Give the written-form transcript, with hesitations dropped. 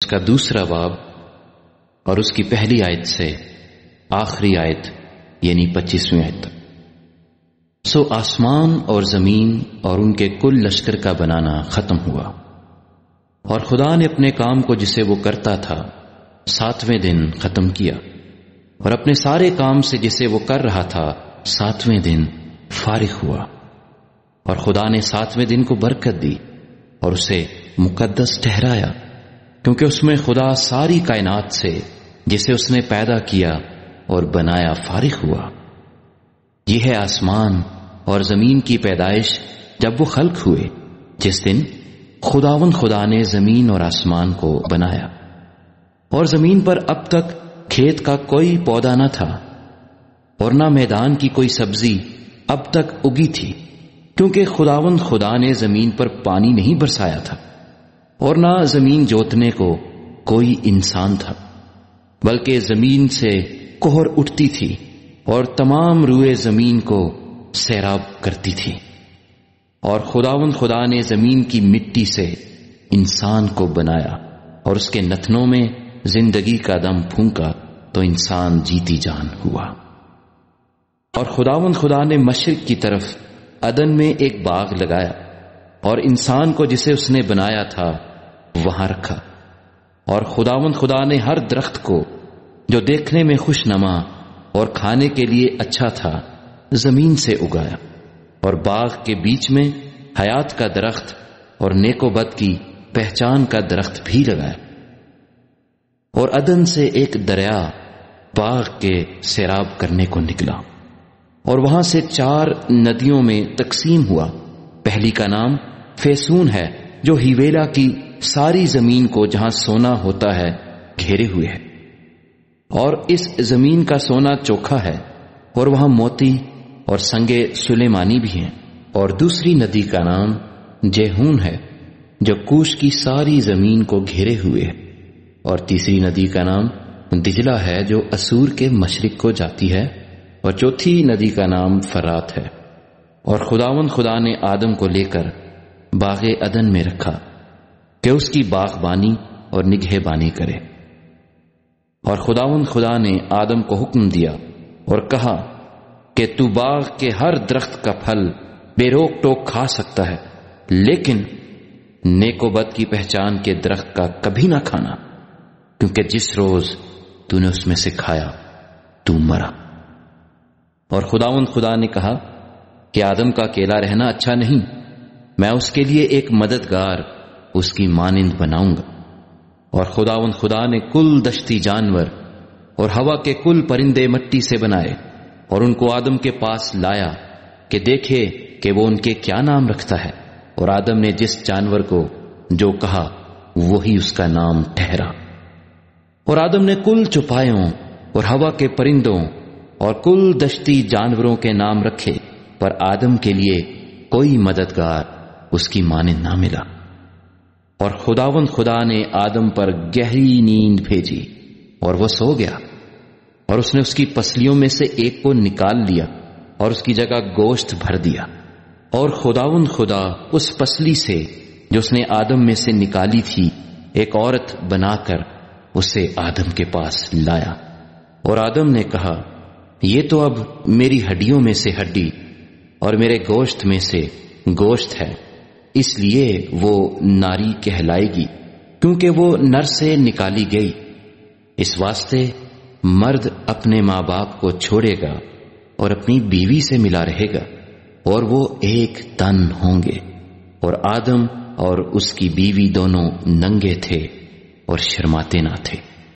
اس کا دوسرا باب اور اس کی پہلی آیت سے آخری آیت یعنی 25ویں آیت تک۔ سو آسمان اور زمین اور ان کے کل لشکر کا بنانا ختم ہوا، اور خدا نے اپنے کام کو جسے وہ کرتا تھا 7ویں دن ختم کیا، اور اپنے سارے کام سے جسے وہ کر رہا تھا 7ویں دن فارغ ہوا۔ اور خدا نے 7ویں دن کو برکت دی اور اسے مقدس ٹھہرایا، کیونکہ اس میں خدا ساری کائنات سے جسے اس نے پیدا کیا اور بنایا فارغ ہوا۔ یہ ہے آسمان اور زمین کی پیدائش جب وہ خلق ہوئے، جس دن خدا نے زمین اور آسمان کو بنایا۔ اور زمین پر اب تک کھیت کا کوئی پودا نہ تھا، اور نہ میدان کی کوئی سبزی اب تک اگی تھی، کیونکہ خدا نے زمین پر پانی نہیں برسایا تھا، اور نہ زمین جوتنے کو کوئی انسان تھا، بلکہ زمین سے کوہر اٹھتی تھی اور تمام روئے زمین کو سیراب کرتی تھی۔ اور خدا نے زمین کی مٹی سے انسان کو بنایا اور اس کے نتنوں میں زندگی کا دم پھونکا تو انسان جیتی جان ہوا۔ اور خدا نے مشرق کی طرف عدن میں ایک باغ لگایا، اور انسان کو جسے اس نے بنایا تھا وہاں رکھا۔ اور خدا نے ہر درخت کو جو دیکھنے میں خوش نما اور کھانے کے لیے اچھا تھا زمین سے اگایا، اور باغ کے بیچ میں حیات کا درخت اور نیک و بد کی پہچان کا درخت بھی لگایا۔ اور عدن سے ایک دریا باغ کے سیراب کرنے کو نکلا، اور وہاں سے 4 ندیوں میں تقسیم ہوا۔ پہلی کا نام فیسون ہے، جو ہیویلا کی ساری زمین کو جہاں سونا ہوتا ہے گھیرے ہوئے ہے، اور اس زمین کا سونا چوکھا ہے، اور وہاں موتی اور سنگے سلیمانی بھی ہیں۔ اور دوسری ندی کا نام جیہون ہے، جو کوش کی ساری زمین کو گھیرے ہوئے ہے، اور تیسری ندی کا نام دجلہ ہے، جو اسور کے مشرق کو جاتی ہے، اور چوتھی ندی کا نام فرات ہے۔ اور خدا نے آدم کو لے کر باغ عدن میں رکھا کہ اس کی باغبانی اور نگہبانی کرے۔ اور خدا نے آدم کو حکم دیا اور کہا کہ تو باغ کے ہر درخت کا پھل بے روک ٹوک کھا سکتا ہے، لیکن نیک و بد کی پہچان کے درخت کا کبھی نہ کھانا، کیونکہ جس روز تو نے اس میں سے کھایا تو مرا۔ اور خدا نے کہا کہ آدم کا اکیلا رہنا اچھا نہیں، میں اس کے لیے ایک مددگار اس کی مانند بناؤں گا۔ اور خدا نے کل دشتی جانور اور ہوا کے کل پرندے مٹی سے بنائے، اور ان کو آدم کے پاس لایا کہ دیکھے کہ وہ ان کے کیا نام رکھتا ہے۔ اور آدم نے جس جانور کو جو کہا وہی اس کا نام ٹھہرا۔ اور آدم نے کل چوپایوں اور ہوا کے پرندوں اور کل دشتی جانوروں کے نام رکھے، پر آدم کے لیے کوئی مددگار اس کی مانند نہ ملا۔ اور خدا نے آدم پر گہری نیند بھیجی اور وہ سو گیا، اور اس نے اس کی پسلیوں میں سے ایک کو نکال لیا اور اس کی جگہ گوشت بھر دیا۔ اور خدا اس پسلی سے جو اس نے آدم میں سے نکالی تھی ایک عورت بنا کر اسے آدم کے پاس لایا۔ اور آدم نے کہا، یہ تو اب میری ہڈیوں میں سے ہڈی اور میرے گوشت میں سے گوشت ہے، اس لیے وہ ناری کہلائے گی، کیونکہ وہ نر سے نکالی گئی۔ اس واسطے مرد اپنے ماں باپ کو چھوڑے گا اور اپنی بیوی سے ملا رہے گا، اور وہ ایک تن ہوں گے۔ اور آدم اور اس کی بیوی دونوں ننگے تھے اور شرماتے نہ تھے۔